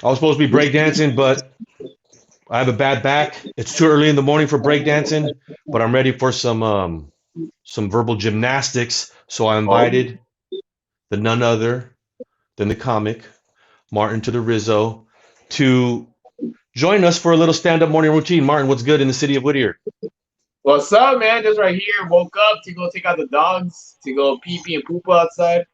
I was supposed to be breakdancing, but I have a bad back. It's too early in the morning for breakdancing, but I'm ready for some verbal gymnastics. So I Oh, invited the none other than the comic Martin to the Rizzo to join us for a little stand-up morning routine. Martin, what's good in the city of Whittier? what's up, man? Just right here. Woke up to go take out the dogs to go pee pee and poop outside.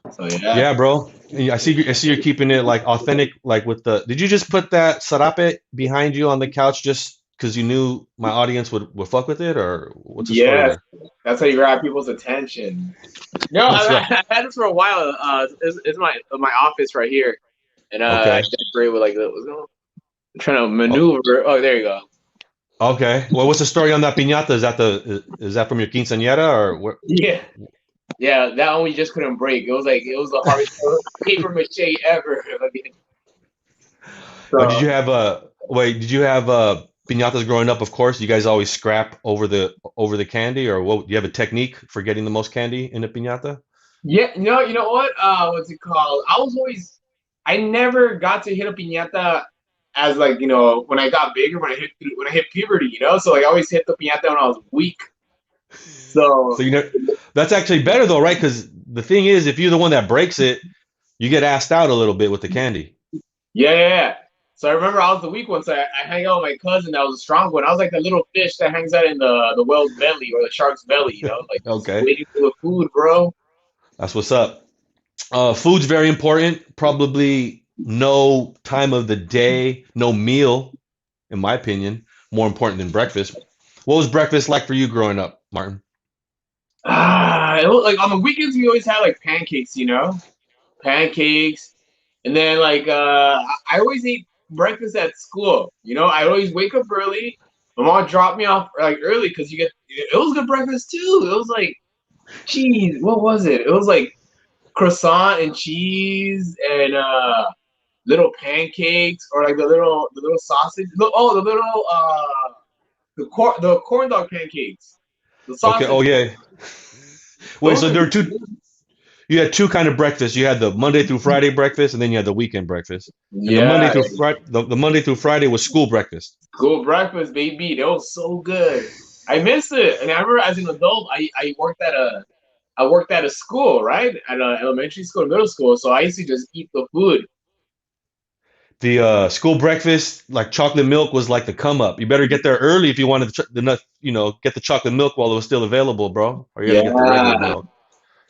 So yeah. Yeah, bro. I see you're keeping it like authentic, like with the. Did you just put that sarape behind you on the couch just because you knew my audience would fuck with it, or what's the story Yes, there? that's how you grab people's attention. No, What's up? I had this for a while. It's my office right here, and I Okay. decorate with like what's going on? I'm trying to maneuver. Oh, there you go. Okay. Well, what's the story on that piñata? Is that from your quinceañera or what? Yeah, yeah. That one we just couldn't break. It was the hardest paper mache ever. Did you So have wait? Did you have piñatas growing up? Of course, you guys always scrap over the candy, or what? Do you have a technique for getting the most candy in a piñata? yeah, you know what? What's it called? I never got to hit a piñata as like when I got bigger when I hit puberty. So like I always hit the piñata when I was weak. So So that's actually better though, right? Because the thing is, if you're the one that breaks it, you get asked out a little bit with the candy. yeah, yeah, yeah. So I remember I was the weak one, so I hang out with my cousin that was a strong one. I was like the little fish that hangs out in the whale's belly or the shark's belly, like just Okay, waiting for the food, bro. that's what's up. Food's very important. Probably no time of the day, no meal, in my opinion, more important than breakfast. What was breakfast like for you growing up, Martin? It was, like on the weekends we always had like pancakes, pancakes, and then like I always ate breakfast at school. I always wake up early. My mom dropped me off like early because it was good breakfast too. It was like cheese. What was it? It was like croissant and cheese and little pancakes or like the little sausage. The little the corn dog pancakes. The Okay. sausage. Oh yeah. Wait. Those So were there were two. You had two kind of breakfasts. You had the Monday through Friday breakfast, and then you had the weekend breakfast. And the Monday yeah. through Friday, the Monday through Friday was school breakfast. School breakfast, baby. That was so good. I miss it. And I remember as an adult, I worked at a school, right? At an elementary school, middle school. So I used to just eat the food. The school breakfast, like chocolate milk, was like the come up. You better get there early if you wanted get the chocolate milk while it was still available, bro. Or you got to get the regular Yeah. milk.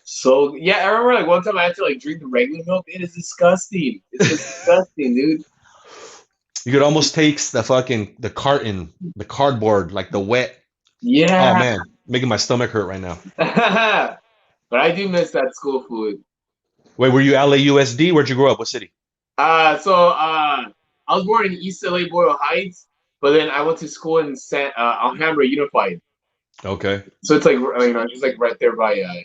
So yeah, I remember like one time I had to like drink the regular milk. It is disgusting. It's disgusting, dude. You could almost taste the carton, the cardboard, like the wet. Oh Yeah. man, making my stomach hurt right now. But I do miss that school food. Wait, were you LAUSD? Where'd you grow up? What city? I was born in East LA, Boyle Heights, but then I went to school in Alhambra Unified. Okay. So it's like just like right there by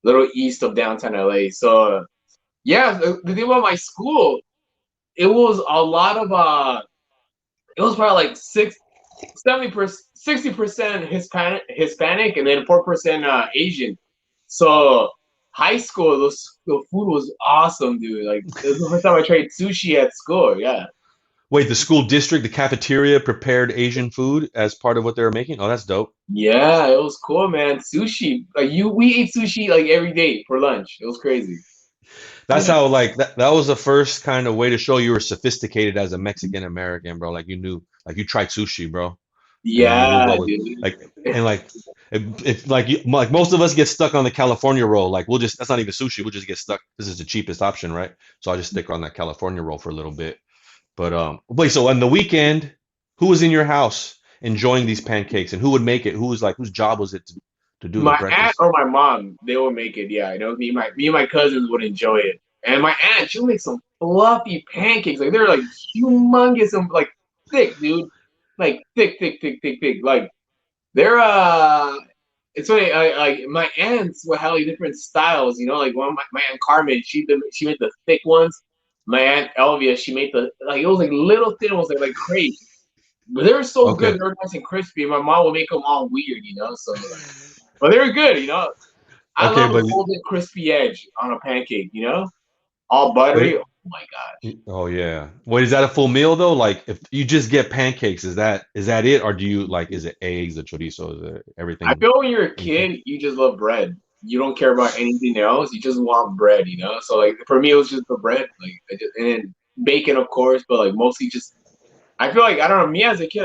little east of downtown LA. So yeah, the thing about my school, it was a lot of it was probably like 70%, 60% Hispanic, and then 4% Asian. So high school, the food was awesome, dude. Like it was the first time I tried sushi at school. Yeah. Wait, the school district, the cafeteria prepared Asian food as part of what they were making? Oh, that's dope. Yeah, it was cool, man. Sushi, like we ate sushi like every day for lunch. It was crazy. That's how like that was the first kind of way to show you were sophisticated as a Mexican American, bro. Like you knew, like you tried sushi, bro, and you knew Yeah, what was dude. like, and like if like most of us get stuck on the California roll, like we'll just that's not even sushi, we'll just get stuck. This is the cheapest option, right? So I'll just stick on that California roll for a little bit. But wait, so on the weekend, who was in your house enjoying these pancakes, and who would make it? Who was like whose job was it to do the My aunt breakfast? or my mom, they would make it. Yeah, me and my cousins would enjoy it. And my aunt, she'll make some fluffy pancakes. Like they're like humongous and like thick, dude. Like thick, thick, thick, thick, thick. Like they're it's funny. Like my aunts would have like different styles. Like one of my aunt Carmen, she made the thick ones. My aunt Elvia, she made the like it was like little thin ones, like crepe. But they were so good. Okay, They were nice and crispy. My mom would make them all weird, So like, but they were good. I okay, love a but golden crispy edge on a pancake. All wait, buttery. Oh my gosh. Oh yeah. Wait, is that a full meal though? Like if you just get pancakes, is that it? Or do you like is it eggs, the chorizo, is it I everything? feel when you're a kid, you just love bread. You don't care about anything else. You just want bread, you know. So like for me, it was just the bread, like and then bacon, of course, but like mostly just. I feel like I don't know. Me as a kid,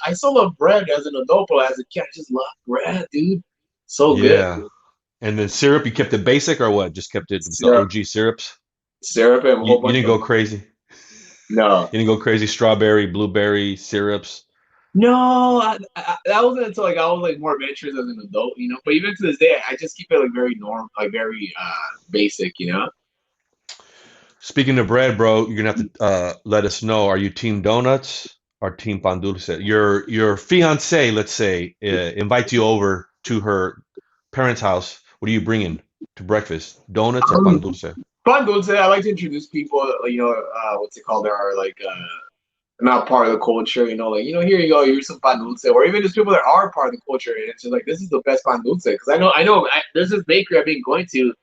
I still love bread as an adult, but as a kid, I just love bread, dude. So good. Yeah. And then syrup, you kept it basic or what? Just kept it the Syrup, OG syrups? syrup, and a You, whole you bunch didn't of go crazy. no. You didn't go crazy strawberry, blueberry syrups. No, that wasn't until like I was like more adventurous as an adult, you know. But even to this day, I just keep it like very normal, like very basic, you know. Speaking of bread, bro, you're gonna have to let us know. Are you team donuts or team pan dulce? Your fiance, let's say, invites you over to her parents' house. What are you bringing to breakfast? Donuts or pan Um, dulce? Fun dulce. I like to introduce people. You know, what's it called? There are like not part of the culture. You know, like here you go. Here's some pan dulce, or even just people that are part of the culture. And it's just like this is the best pan dulce because there's this bakery I've been going to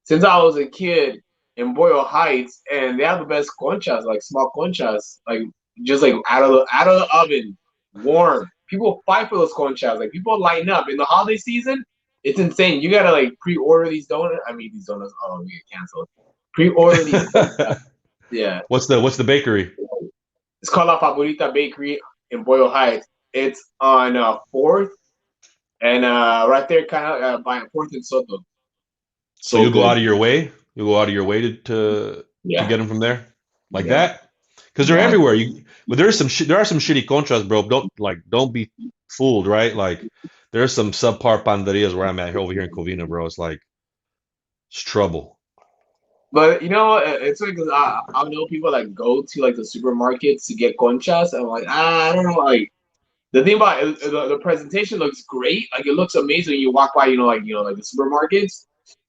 since I was a kid in Boyle Heights, and they have the best conchas, like small conchas, like just like out of the oven, warm. People fight for those conchas. Like people line up in the holiday season. It's insane. You gotta like pre-order these donuts. I mean, these donuts. Oh, we get canceled. Pre-order these conchas. Yeah, What's the bakery? it's called La Fabulita Bakery in Boyle Heights. It's on Fourth and right there, kind of by Fourth and Soto. So So you'll go good. out of your way. You'll go out of your way to Yeah, get them from there, like yeah, that, because they're yeah. everywhere. But there are some shitty contras, bro. Don't be fooled, right? Like there's some subpar panderias where I'm at over here in Covina, bro. It's like it's trouble. But you know, it's like 'cause I know people that go to like the supermarkets to get conchas, and I'm like, I don't know, like the thing about it, the presentation looks great, like it looks amazing. You walk by, like the supermarkets,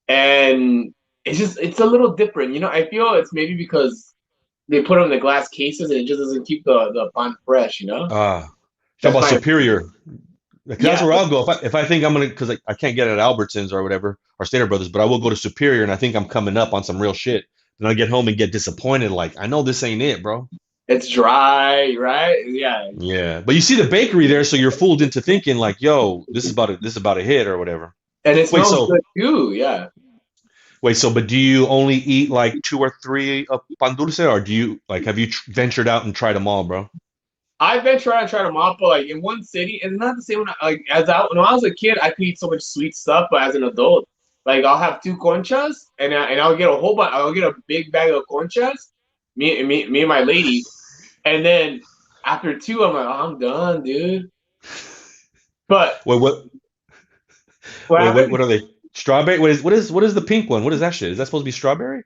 and it's a little different. You know, I feel it's maybe because they put them in the glass cases and it just doesn't keep the pan fresh. You know, Talk that's about my superior. Like, that's yeah. where I'll go if I think I'm gonna because I can't get it at Albertsons or whatever or Stater Brothers, but I will go to Superior and I think I'm coming up on some real shit. Then I get home and get disappointed. Like I know this ain't it, bro. It's dry, right? Yeah, Yeah, but you see the bakery there, so you're fooled into thinking like, "Yo, this is about a hit or whatever." and it Wait, smells so good too. Yeah. but do you only eat like two or three of pan dulce, or do you like have you ventured out and tried them all, bro? I've been trying to try to mop, but like in one city, it's not the same. When I was a kid, I could eat so much sweet stuff, but as an adult, like I'll have two conchas, and I'll get a whole bunch. I'll get a big bag of conchas, me and my lady, and then after two, I'm like, oh, I'm done, dude. But Wait, what what happened? are they? Strawberry? What is the pink one? What is that shit? Is that supposed to be strawberry?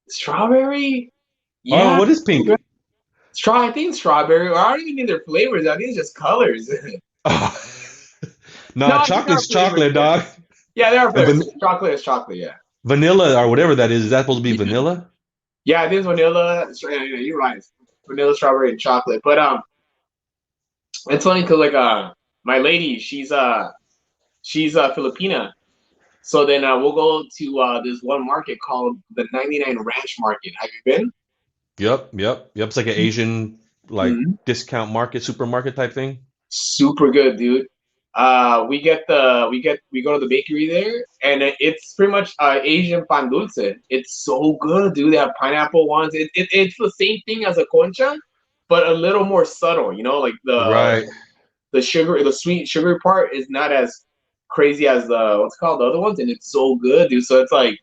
Strawberry? Oh, Yeah, what is pink? I think strawberry. Or I don't even think they're flavors. I think it's just colors. Oh. No, Nah, I think there are chocolate's flavors. chocolate, dog. Yeah, there are And flavors. Chocolate is chocolate. Yeah. vanilla or whatever that is that supposed to be vanilla? Yeah, it is vanilla. You're right. Vanilla, strawberry, and chocolate. But it's funny because like my lady, she's Filipina. So then we'll go to this one market called the 99 Ranch Market. Have you been? Yep. It's like an Asian like Mm-hmm. discount market, supermarket type thing. Super good, dude. We go to the bakery there, and it's pretty much Asian pan dulce. It's so good, dude. They have pineapple ones. It's the same thing as a concha, but a little more subtle. You know, like Right. the sugar, the sweet sugar part is not as crazy as the what's it called the other ones, and it's so good, dude. So it's like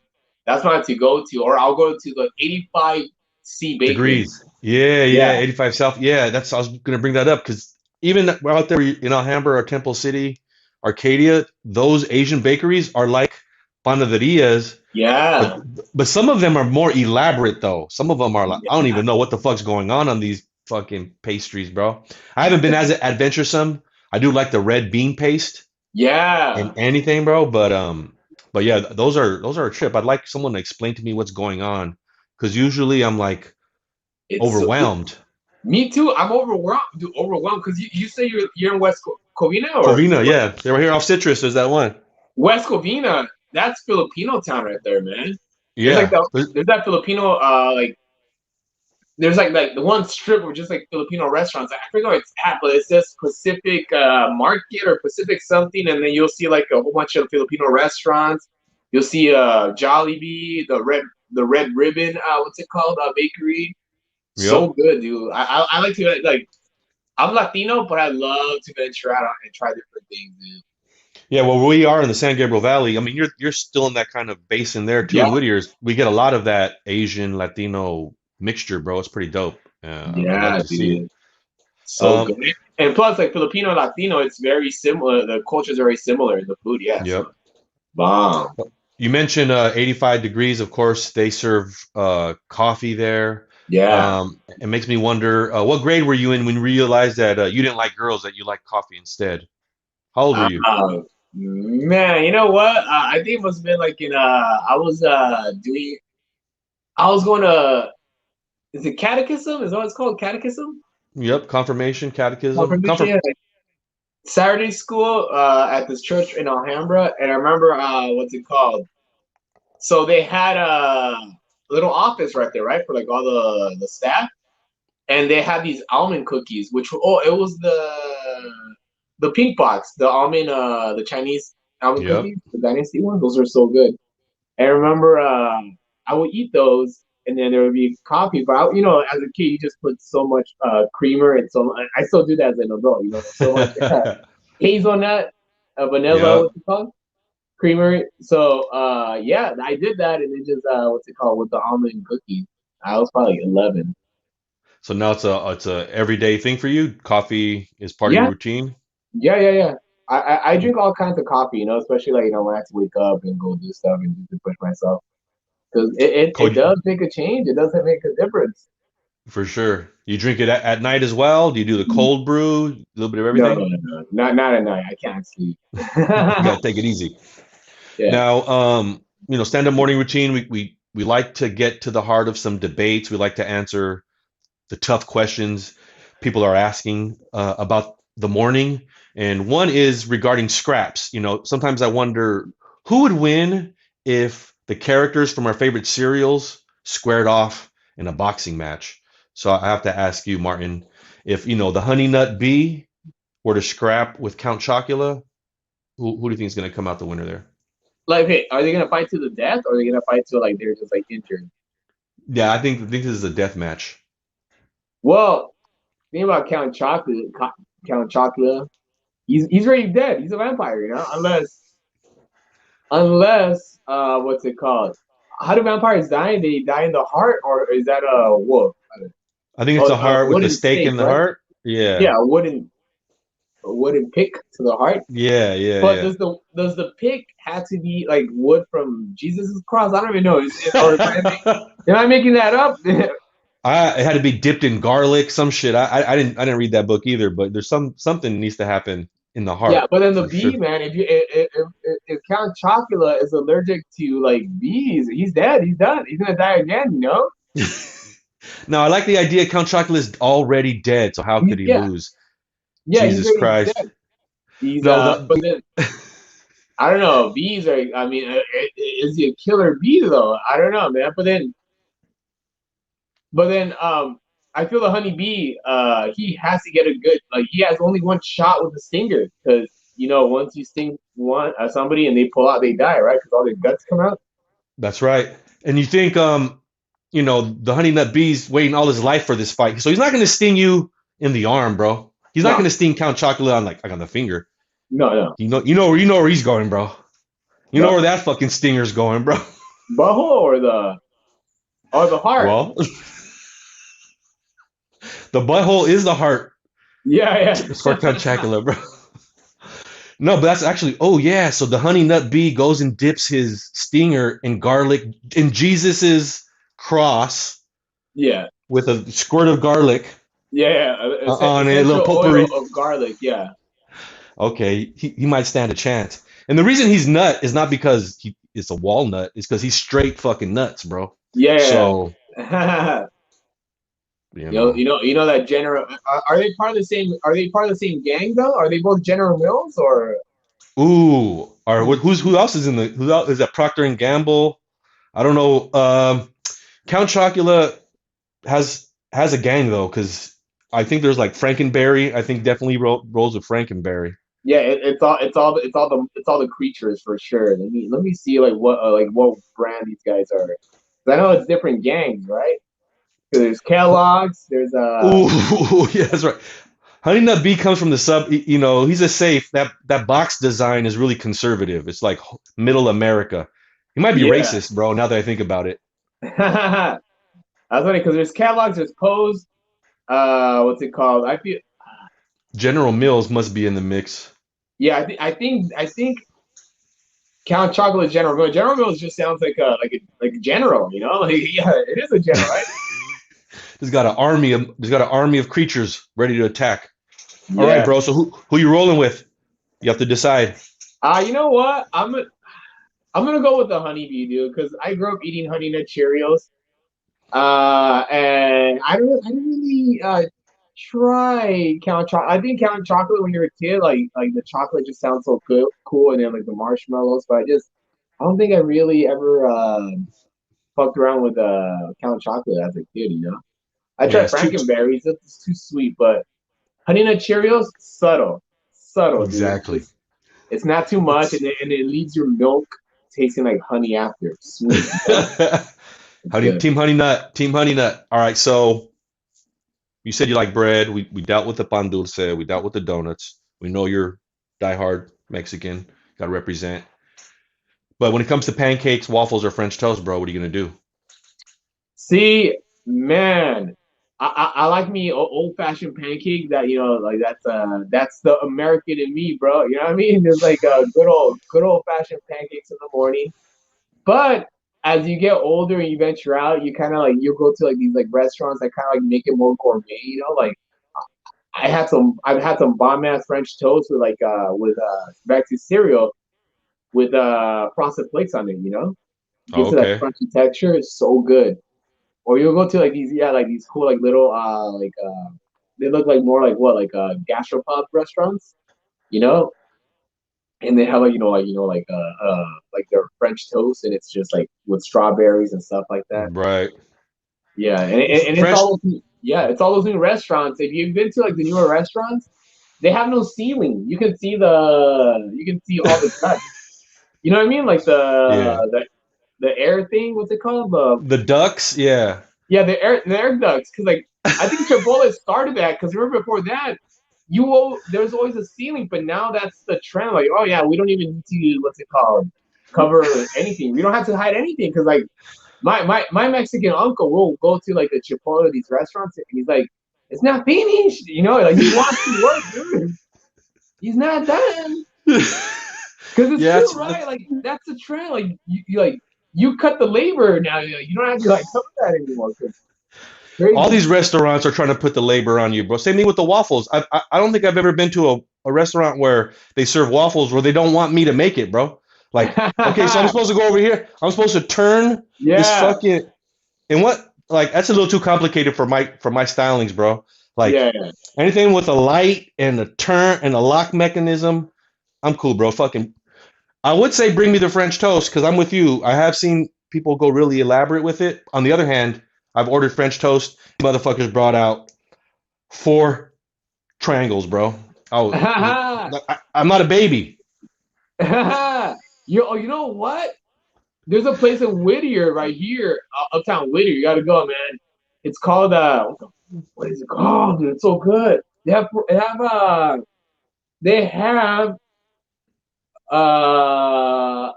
that's my to go to, or I'll go to the 85C Bakery. Degrees. Yeah, Yeah, 85 South. Yeah, I was gonna bring that up because even out there in Alhambra or Temple City, Arcadia, those Asian bakeries are like panaderias, but yeah, but some of them are more elaborate though. Some of them are like I don't even know what the fuck's going on these fucking pastries, bro. I haven't been as adventuresome. I do like the red bean paste and yeah. anything, bro. But yeah, those are a trip. I'd like someone to explain to me what's going on because usually I'm like It's so. overwhelmed. Me too. I'm overwhelmed, dude, overwhelmed because you say you're in Covina or Covina, yeah, they were here off Citrus. There's that one. West Covina. That's Filipino town right there, man. There's like Yeah. there's that Filipino like there's like the one strip of just like Filipino restaurants. I forget what it's at, but it says Pacific Market or Pacific something, and then you'll see like a whole bunch of Filipino restaurants. You'll see Jollibee, the Red Ribbon, what's it called? Bakery. So Yep. good, dude. I like to like. I'm Latino, but I love to venture out and try different things, dude. Yeah, well, we are in the San Gabriel Valley. I mean, you're still in that kind of basin there too. In Yeah, Whittier's, we get a lot of that Asian Latino mixture, bro. It's pretty dope. I love yeah, to see it. dude. So Um, good. And plus, like Filipino Latino, it's very similar. The cultures are very similar in the food. Yeah, so yep. bomb. You mentioned 85 degrees. Of course, they serve coffee there. Yeah. It makes me wonder, what grade were you in when you realized that you didn't like girls, that you liked coffee instead? How old were you? Man, you know what? I think it must have been like in I was doing I was going to is it catechism? Is that what it's called? Catechism? Yep, confirmation, catechism. Confirmation, yeah. Saturday school at this church in Alhambra, and I remember what's it called? So they had a little office right there, right, for like all the staff, and they had these almond cookies, which it was the pink box, the almond, the Chinese almond Yep. cookies, the dynasty ones. Those are so good. And I remember I would eat those, and then there would be coffee. But as a kid, you just put so much creamer and so much. I still do that as an adult. So much hazelnut, vanilla, Yep. what's it called? Creamer. So yeah, I did that, and then just what's it called with the almond cookies. I was probably 11. So now it's a everyday thing for you. Coffee is part of your Yeah, routine. yeah. I drink all kinds of coffee, especially like when I have to wake up and go do stuff and just to push myself because it Cold, does make a change. It doesn't make a difference. for sure. You drink it at night as well? Do you do the cold brew? A little bit of No, everything? not at night. I can't sleep. You gotta take it easy. Yeah, Now, stand-up morning routine. We like to get to the heart of some debates. We like to answer the tough questions people are asking about the morning. And one is regarding scraps. Sometimes I wonder who would win if the characters from our favorite serials squared off in a boxing match. So I have to ask you, Martin, if the Honey Nut Bee were to scrap with Count Chocula, who do you think is going to come out the winner there? like, hey, are they gonna fight to the death, or are they gonna fight till like they're just like injured? Yeah, I think this is a death match. Well, think about Count Chocolate. He's already dead. He's a vampire, unless what's it called? How do vampires die? They die in the heart, or is that a wolf? I think it's Oh, a a heart with the wooden stake stake, in the right? heart. Yeah. Yeah, a wooden pick to the heart. Yeah, But yeah, does the pick have to be like wood from Jesus's cross? I don't even know. Or yeah. am I making that up? It had to be dipped in garlic, some shit. I didn't read that book either, but there's something needs to happen in the Yeah, heart but then the for sure. bee man, if Count Chocula is allergic to like bees, he's dead. He's done. He's gonna die again. Now I like the idea Count Chocula is already dead, so how could he Yeah, lose? yeah, he's Jesus already Christ. dead. He's No, but then I don't know. Bees are. I mean, is he a killer bee though? I don't know, man. But then, I feel the honeybee. He has to get a good. Like, he has only one shot with the stinger because once you sting somebody and they pull out, they die, right? Because all their guts come out. that's right. And you think the honey nut bee's waiting all his life for this fight. So he's not gonna sting you in the arm, bro. He's not No, gonna sting Count Chocula on like on the finger. no. You know where he's going, bro. You know The where that fucking stinger's going, bro. butthole or the heart. Well, the butthole is the heart Yeah, for Count Chocula, bro. No, but that's actually. Oh yeah, so the honey nut bee goes and dips his stinger in garlic in Jesus's cross yeah, with a squirt of garlic yeah. on it, a little Essential oil potpourri. of garlic. Yeah, Okay, he might stand a chance. And the reason he's nut is not because it's a walnut; it's because he's straight fucking nuts, bro. yeah. So you You know, know, you know, you know that General. Are they part of the same? Are they part of the same gang though? Are they both General Mills or? ooh, or who else is in the who else is that Procter and Gamble? I don't know. Count Chocula has a gang though, because I think there's like Frankenberry. I think definitely rolls with Frankenberry. Yeah, it's all the creatures for sure. Let me see like what brand these guys are. 'Cause I know it's different gangs, right? 'Cause there's Kellogg's, there's Ooh, yeah, that's right. Honey Nut B comes from the sub. You know, he's a safe. That box design is really conservative. It's like middle America. He might be yeah. racist, bro. Now that I think about it, That's funny because there's Kellogg's, there's Poe's, what's it called? I feel General Mills must be in the mix. yeah, I think Count Chocolate General Mills. General Mills just sounds like a general, you know? Like yeah, it is a general, right? There's got an army of creatures ready to attack. All right, Yeah. bro. So who you rolling with? You have to decide. You know what? I'm gonna go with the honeybee, dude, because I grew up eating Honey Nut Cheerios. And I didn't really try Count Chocolate. I think Count Chocolate when you're a kid, like the chocolate just sounds so cool, and then like the marshmallows. But I don't think I really ever fucked around with Count Chocolate as a kid. You know, I Yeah, tried it's too Frankenberries. It's too sweet, but Honey Nut Cheerios, subtle, dude. exactly. It's not too much, It's and it leaves your milk tasting like honey after. Sweet, you know? It's honey good. team honey nut team honey nut. All right, so you said you like bread. We dealt with the pan dulce. We dealt with the donuts. We know you're diehard Mexican. Got to represent. But when it comes to pancakes, waffles, or French toast, bro, what are you gonna do? See, man, I like me old fashioned pancake. That like that's the American in me, bro. You know what I mean? There's like a good old fashioned pancakes in the morning. But as you get older and you venture out, you kind of like you go to like these like restaurants that kind of like make it more gourmet. You know, like I've had some bomb ass French toast with spaghetti cereal with frosted flakes on it. You know, Oh, gives it that okay. crunchy texture. It's so good. Or you'll go to like these yeah like these cool like little they look like more like what like gastropub restaurants, you know, and they have like like their French toast and it's just like with strawberries and stuff like that. Right. Yeah, and it's French. all it's all those new restaurants. If you've been to like the newer restaurants, they have no ceiling. You can see all the cuts. You know what I mean? Like Yeah. the air thing. What's it called? The The ducks. Yeah. Yeah, the air ducts. Because like I think Chipotle started that. Because remember before that, there's always a ceiling, but now that's the trend. Like, oh yeah, we don't even need to what's it called cover anything. We don't have to hide anything. Because like my Mexican uncle will go to like a Chipotle these restaurants, and he's like, it's not finished. You know, like he wants to work, dude. He's not done. Because it's Yeah. true, right? Like that's the trend. Like you cut the labor now. You don't have to like cover that anymore. All Crazy. these restaurants are trying to put the labor on you, bro. Same thing with the waffles. I don't think I've ever been to a restaurant where they serve waffles where they don't want me to make it, bro. Like, okay, so I'm supposed to go over here. I'm supposed to turn this Yeah, fucking and what like that's a little too complicated for my stylings, bro. Like yeah. anything with a light and a turn and a lock mechanism, I'm cool, bro. Fucking I would say bring me the French toast because I'm with you. I have seen people go really elaborate with it. On the other hand, I've ordered French toast. Motherfuckers brought out four triangles, bro. I'm not a baby. You know what? There's a place in Whittier right here, uptown Whittier. You gotta go, man. It's called what is it called, dude? It's so good. They have uh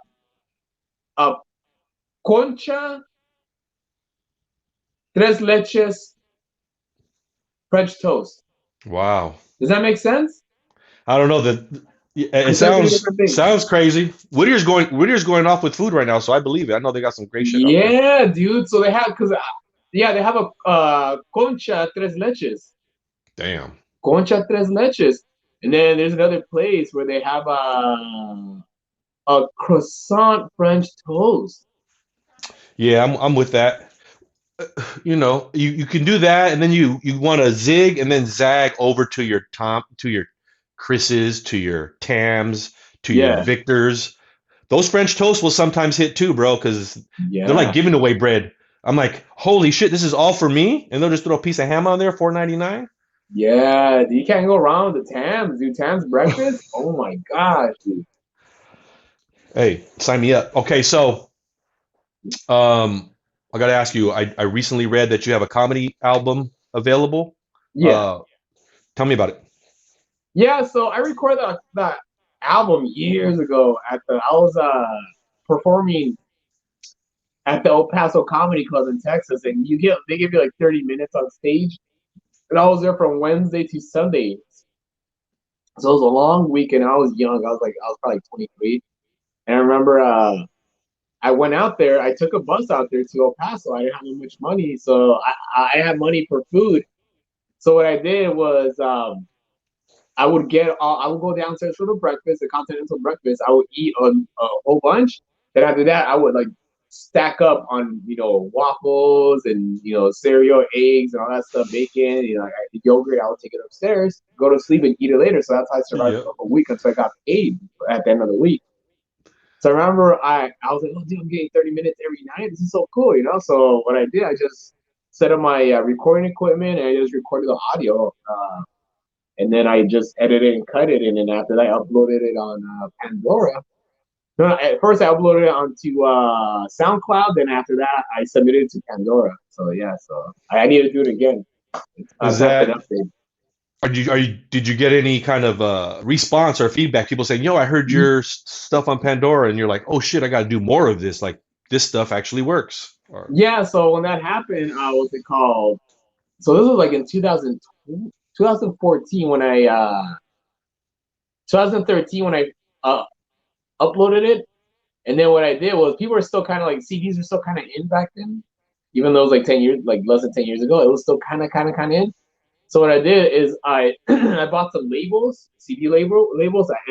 a concha, tres leches, French toast. Wow. Does that make sense? I don't know that it Or should I say sounds different things? sounds crazy. Whittier's going off with food right now, so I believe it. I know they got some great shit out there. Yeah, dude. So they have because yeah, they have a concha tres leches, Damn. concha tres leches, and then there's another place where they have a croissant French toast. Yeah, I'm with that. You know, you can do that, and then you want to zig and then zag over to your Chris's, to your Tams, to your Yeah, Victors. Those French toasts will sometimes hit too, bro, because they're like Yeah. giving away bread. I'm like, holy shit, this is all for me, and they'll just throw a piece of ham on there, 4.99. Yeah, you can't go wrong with the Tams, dude. Tams breakfast. Oh my gosh, dude. Hey, sign me up. Okay, so I got to ask you. I recently read that you have a comedy album available. Yeah, Uh, Tell me about it. yeah. So I recorded that album years ago at the. I was performing at the El Paso Comedy Club in Texas, and they give you like 30 minutes on stage, and I was there from Wednesday to Sunday. So it was a long weekend. I was young. I was probably 23, and I remember I went out there. I took a bus out there to El Paso. I didn't have much money, so I had money for food. So what I did was I would go downstairs for the breakfast, the continental breakfast. I would eat a whole bunch. Then after that, I would like stack up on waffles and cereal, eggs, and all that stuff, bacon, like yogurt. I would take it upstairs, go to sleep, and eat it later. So that's how I survived Yep. for a week until I got paid at the end of the week. So I remember I was like, oh, dude, I'm getting 30 minutes every night. This is so cool. So what I did, I just set up my recording equipment and I just recorded the audio. And then I just edited and cut it. And then after that, I uploaded it on Pandora. No, at first I uploaded it onto SoundCloud. Then after that, I submitted it to Pandora. So yeah, so I need to do it again. It's Is time for an that update. did you get any kind of response or feedback? People saying, "Yo, I heard your stuff on Pandora," and you're like, "Oh shit, I got to do more of this. Like this stuff actually works." Or Yeah, so when that happened, what's it called? So this was like in 2014 when I 2013 when I uh, uploaded it. And then what I did was people were still kind of like CDs were still kind of in back then, even though it was like 10 years, like less than 10 years ago. It was still kind of in. So what I did is I I bought some labels, CD labels. I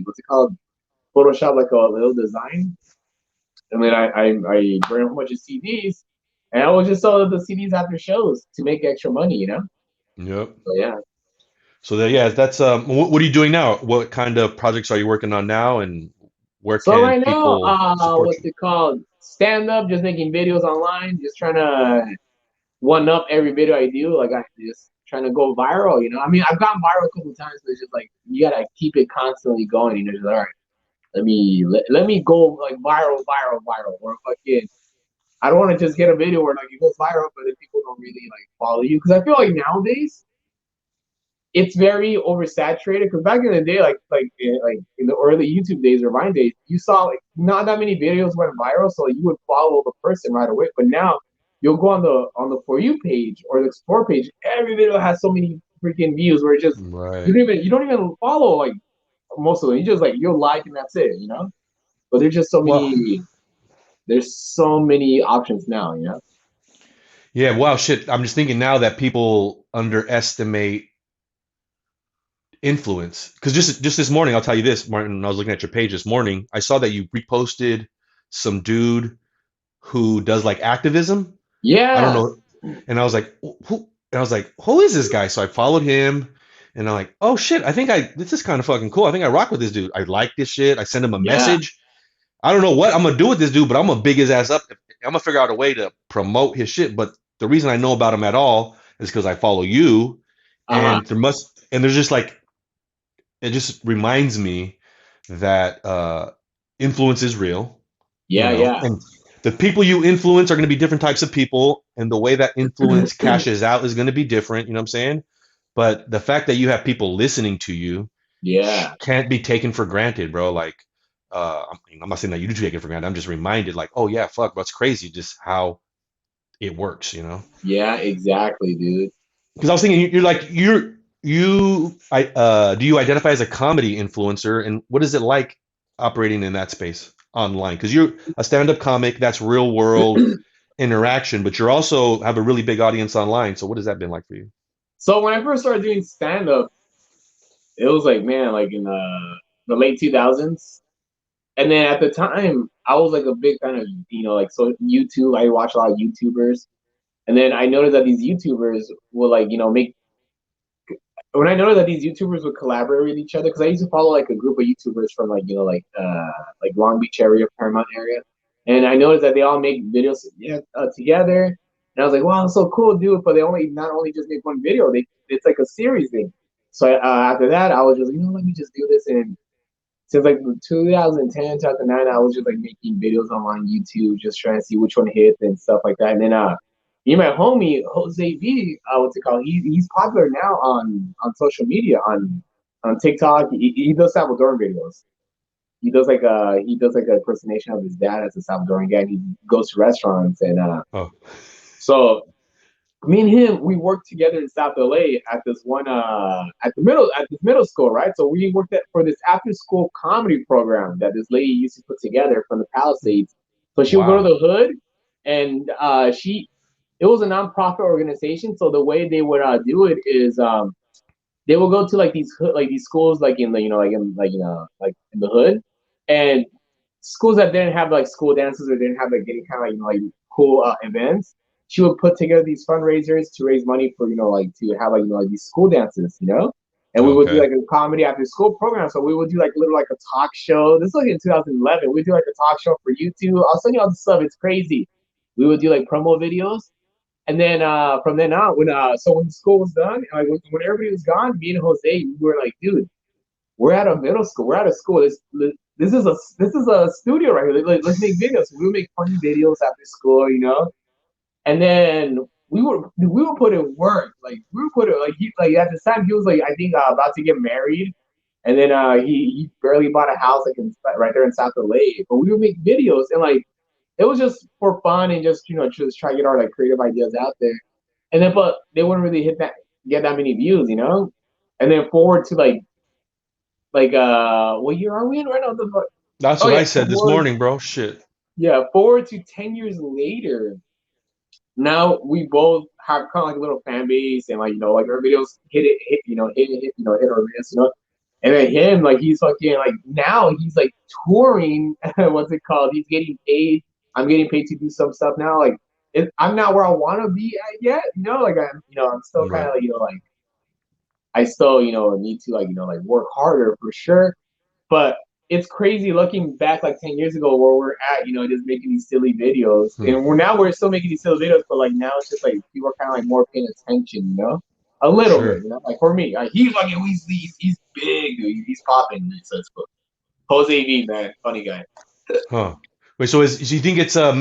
what's it called? Photoshop like a little design, and then I bring a bunch of CDs, and I would just sell the CDs after shows to make extra money. yep. So yeah. So that yeah, that's what are you doing now? What kind of projects are you working on now, and where So can right now, people support what's you? it called? Stand up, just making videos online, just trying to one up every video I do. Like I just trying to go viral. I mean, I've gone viral a couple of times, but it's just like you gotta keep it constantly going. Just all right. Let me go like viral, or fucking. I don't want to just get a video where like it goes viral, but then people don't really like follow you because I feel like nowadays it's very oversaturated. Because back in the day, like in the early YouTube days or Vine days, you saw like not that many videos went viral, so you would follow the person right away. But now you'll go on the For You page or the Explore page. Every video has so many freaking views where it just Right. you don't even follow like most of them. You just like you'll like and that's it. But Well, there's so many options now. yeah. Wow. Shit. I'm just thinking now that people underestimate influence because just this morning, I'll tell you this, Martin. When I was looking at your page this morning, I saw that you reposted some dude who does like activism. I don't Yeah, know. And I was like, who? And I was like, who is this guy? So I followed him, and I'm like, oh shit, this is kind of fucking cool. I think I rock with this dude. I like this shit. I send him a yeah, message. I don't know what I'm gonna do with this dude, but I'm gonna big his ass up. I'm gonna figure out a way to promote his shit. But the reason I know about him at all is because I follow you, uh-huh. and there's just like it just reminds me that influence is real, Yeah, yeah. and the people you influence are going to be different types of people, and the way that influence cashes out is going to be different. You know what I'm saying? But the fact that you have people listening to you Yeah. can't be taken for granted, bro. Like, I'm not saying that you do take it for granted. I'm just reminded, like, oh yeah, fuck, that's crazy, just how it works. Yeah, exactly, dude. Because I was thinking, you're like, do you identify as a comedy influencer, and what is it like operating in that space online? Because you're a stand-up comic, that's real world interaction, but you're also have a really big audience online. So what has that been like for you? So when I first started doing stand up, it was like, man, like in the late 2000s. And then at the time, I was like a big fan of, like so YouTube. I watch a lot of YouTubers. And then I noticed that these YouTubers will like, make when I noticed that these YouTubers would collaborate with each other, because I used to follow like a group of YouTubers from like like Long Beach area, Paramount area, and I noticed that they all make videos together, and I was like, wow, it's so cool, dude. But they only not only just make one video, they it's like a series thing. So after that, I was just like, let me just do this. And since like 2010, 2009, I was just like making videos on YouTube, just trying to see which one hit and stuff like that. And then me and my homie Jose V, what's it called? He's popular now social media on TikTok. He does Salvadoran videos. He does like a impersonation of his dad as a Salvadoran guy. And he goes to restaurants and Oh, so me and him, we worked together in South LA at this one at this middle school, right? So we worked for this after school comedy program that this lady used to put together from the Palisades. So she would go to wow. the hood, and she it was a nonprofit organization. So the way they would do it is they will go to like these schools like in the like in the hood, and schools that didn't have like school dances or didn't have like any kind of like cool events. She would put together these fundraisers to raise money for like to have like these school dances, and we would do Okay. like a comedy after school program. So we would do like little like a talk show. This was like in 2011. We do like a talk show for YouTube. I'll send you all the stuff. It's crazy. We would do like promo videos, and then from then on, when the school was done, like when everybody was gone, me and Jose, we were like, dude, we're at a middle school. We're at a school. This is a studio right here. Let's make videos. We would make funny videos after school. And then we were put in work. Like we were put in like at the time he was like I think about to get married, and then he barely bought a house like right there in South LA. But we would make videos and like it was just for fun and just just try to get our like creative ideas out there. And then but they wouldn't really get that many views. And then forward to what year are we in right now? That's Oh what yeah, I said this morning, bro. Shit. forward to 10 years later. Now we both have kind of like a little fan base, and like our videos hit or miss. And then him, like he's fucking like now he's like touring. What's it called? He's getting paid. I'm getting paid to do some stuff now. Like I'm not where I want to be at yet. Like I'm still kind Right. of like I still need to like work harder for sure. But it's crazy looking back like 10 years ago where we're at, just making these silly videos. Hmm. And we're still making these silly videos, but like now it's just like people are kind of like more paying attention. A little Sure. bit. Like for me, he's like he's big, dude. He's popping. So it's cool. Jose V, man, funny guy. Huh. Wait, so you think it's I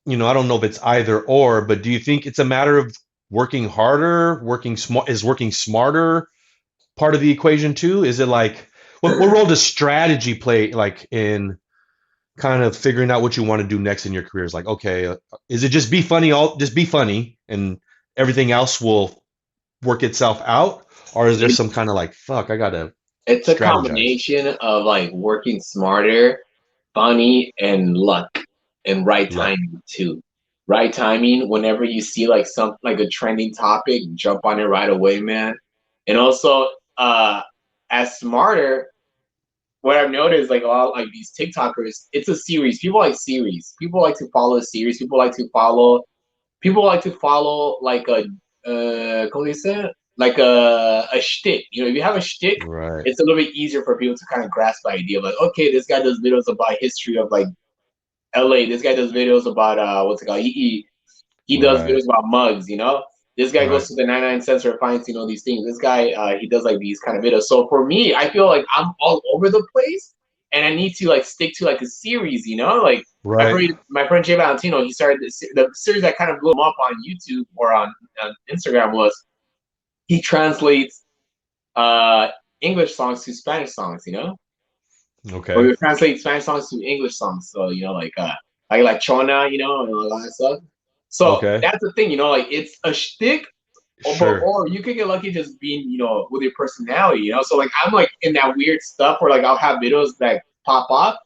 don't know if it's either or, but do you think it's a matter of working harder, working smarter part of the equation too? Is it like what role does strategy play like in kind of figuring out what you want to do next in your career? Is like, okay, is it just be funny and everything else will work itself out? Or is there It, some kind of like, fuck, I gotta it's a strategize? combination of like working smarter, funny, and luck and right Luck. timing too. Right timing, whenever you see like some like a trending topic, jump on it right away, man. And also, as smarter, what I've noticed, like a lot like these TikTokers, it's a series. People like series. People like to follow a series. People like to follow like a ¿cómo dice? Like a shtick. If you have a shtick, Right. it's a little bit easier for people to kind of grasp the idea. Like, okay, this guy does videos about history of like LA. This guy does videos about what's it called? He does Right. videos about mugs. This guy goes Right. to the 99 cents or finds these things. This guy he does like these kind of videos. So for me, I feel like I'm all over the place, and I need to like stick to like a series. Like Right. my friend Jay Valentino, he started the series that kind of blew him up on YouTube or on Instagram was he translates uh English songs to Spanish songs. Or Okay. we translate Spanish songs to English songs. So like Chona, and all that stuff. So Okay. that's the thing, like it's a shtick, Sure. or you could get lucky just being, with your personality. So like I'm like in that weird stuff where like I'll have videos that pop up,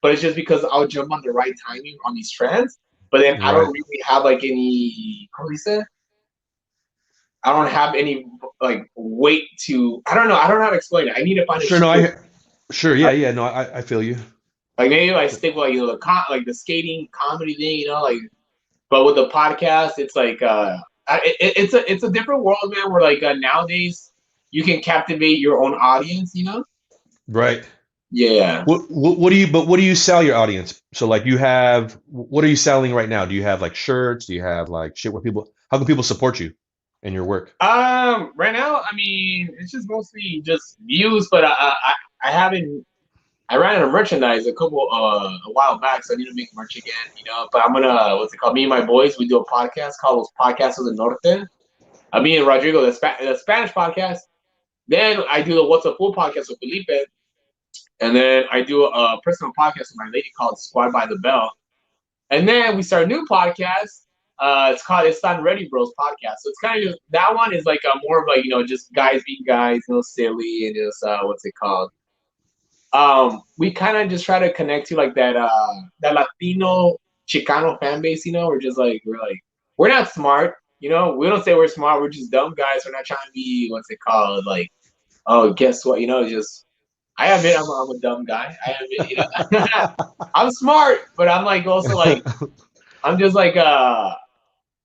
but it's just because I'll jump on the right timing on these trends. But then I don't Right. really have like any, how do you say? I don't have any like weight to. I don't know. I don't know how to explain it. I need to find a Sure. No, shtick. sure. Yeah. Yeah. No, I feel you. Like maybe like stick with like like the skating comedy thing, like. But with the podcast, it's like it's a different world, man. Where like nowadays you can captivate your own audience, you know? Right. Yeah. What do you sell your audience? So like you have, what are you selling right now? Do you have like shirts? Do you have like shit where people, how can people support you and your work? Right now, I mean, it's just mostly just views, but I haven't. I ran out of merchandise a while back, so I need to make merch again, you know. But I'm gonna what's it called? Me and my boys, we do a podcast called Los Podcasts of the Norte. Me and Rodrigo, the Spanish podcast. Then I do the What's a Fool podcast with Felipe, and then I do a personal podcast with my lady called Squad by the Bell. And then we start a new podcast. It's called It's Not Ready Bros podcast. So it's kind of that one is like a more of like, you know, just guys being guys, you know, silly and just what's it called? We kind of just try to connect to like that Latino Chicano fan base, you know. We're not smart, you know. We don't say we're smart. We're just dumb guys. We're not trying to be what's it called? Like, oh, guess what? You know, just I admit I'm a dumb guy. I admit, you know, I'm smart, but I'm like also like I'm just like I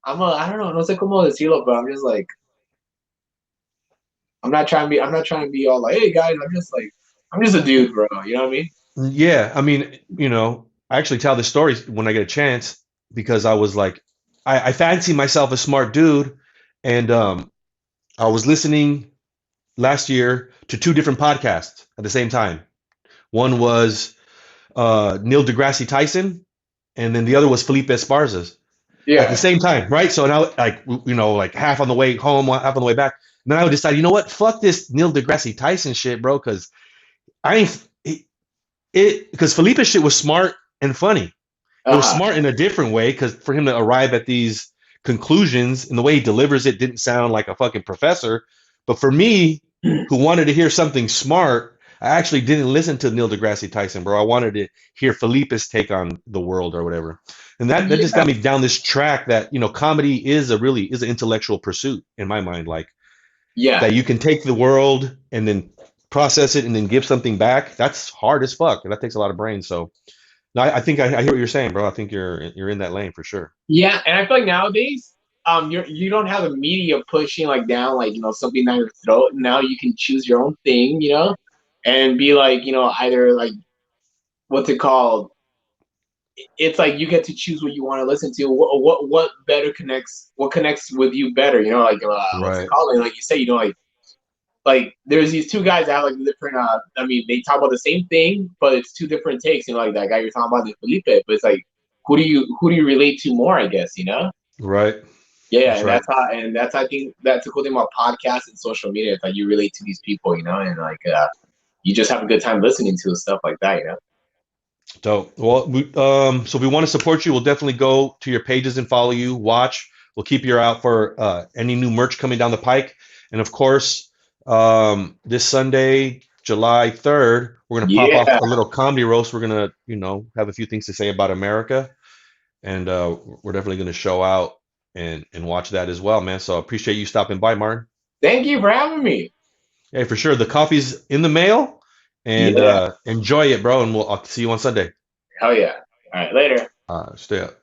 don't know, no sé cómo decirlo, but I'm just like I'm not trying to be all like, hey guys, I'm just a dude, bro. You know what I mean? Yeah, I mean, I actually tell this story when I get a chance because I was like, I fancy myself a smart dude, and I was listening last year to two different podcasts at the same time. One was Neil deGrasse Tyson, and then the other was Felipe Esparza's at the Yeah. same time, right? So now, like, like half on the way home, half on the way back. And then I would decide, you know what? Fuck this Neil deGrasse Tyson shit, bro, because I ain't because Felipe's shit was smart and funny. It was Uh-huh. smart in a different way because for him to arrive at these conclusions and the way he delivers it didn't sound like a fucking professor. But for me, who wanted to hear something smart, I actually didn't listen to Neil deGrasse Tyson, bro. I wanted to hear Felipe's take on the world or whatever. And that just Yeah. got me down this track that, comedy is an intellectual pursuit in my mind. Like Yeah. that you can take the world and then process it and then give something back. That's hard as fuck. And that takes a lot of brains. So no, I think I hear what you're saying, bro. I think you're in that lane for sure. Yeah. And I feel like nowadays, you don't have the media pushing like down like, you know, something down your throat. Now you can choose your own thing, you know, and be like, you know, either like what's it called? It's like you get to choose what you want to listen to. What better connects? What connects with you better? You know, like what's it Right. called? And like you say, you know, like there's these two guys that have like different. I mean, they talk about the same thing, but it's two different takes. You know, like that guy you're talking about, the Felipe. But it's like who do you relate to more? I guess you know. Right. Yeah, That's and right. that's I think that's the cool thing about podcasts and social media. It's like you relate to these people, you know, and like you just have a good time listening to stuff like that, you know. So, well, so if we want to support you, we'll definitely go to your pages and follow you, watch. We'll keep your out for any new merch coming down the pike. And of course, this Sunday, July 3rd, we're going to pop off Yeah, a little comedy roast. We're going to, have a few things to say about America. And we're definitely going to show out and watch that as well, man. So I appreciate you stopping by, Martin. thank you for having me. Hey, for sure. The coffee's in the mail and Yeah, enjoy it, bro. And I'll see you on Sunday. hell yeah. All right, later. Stay up.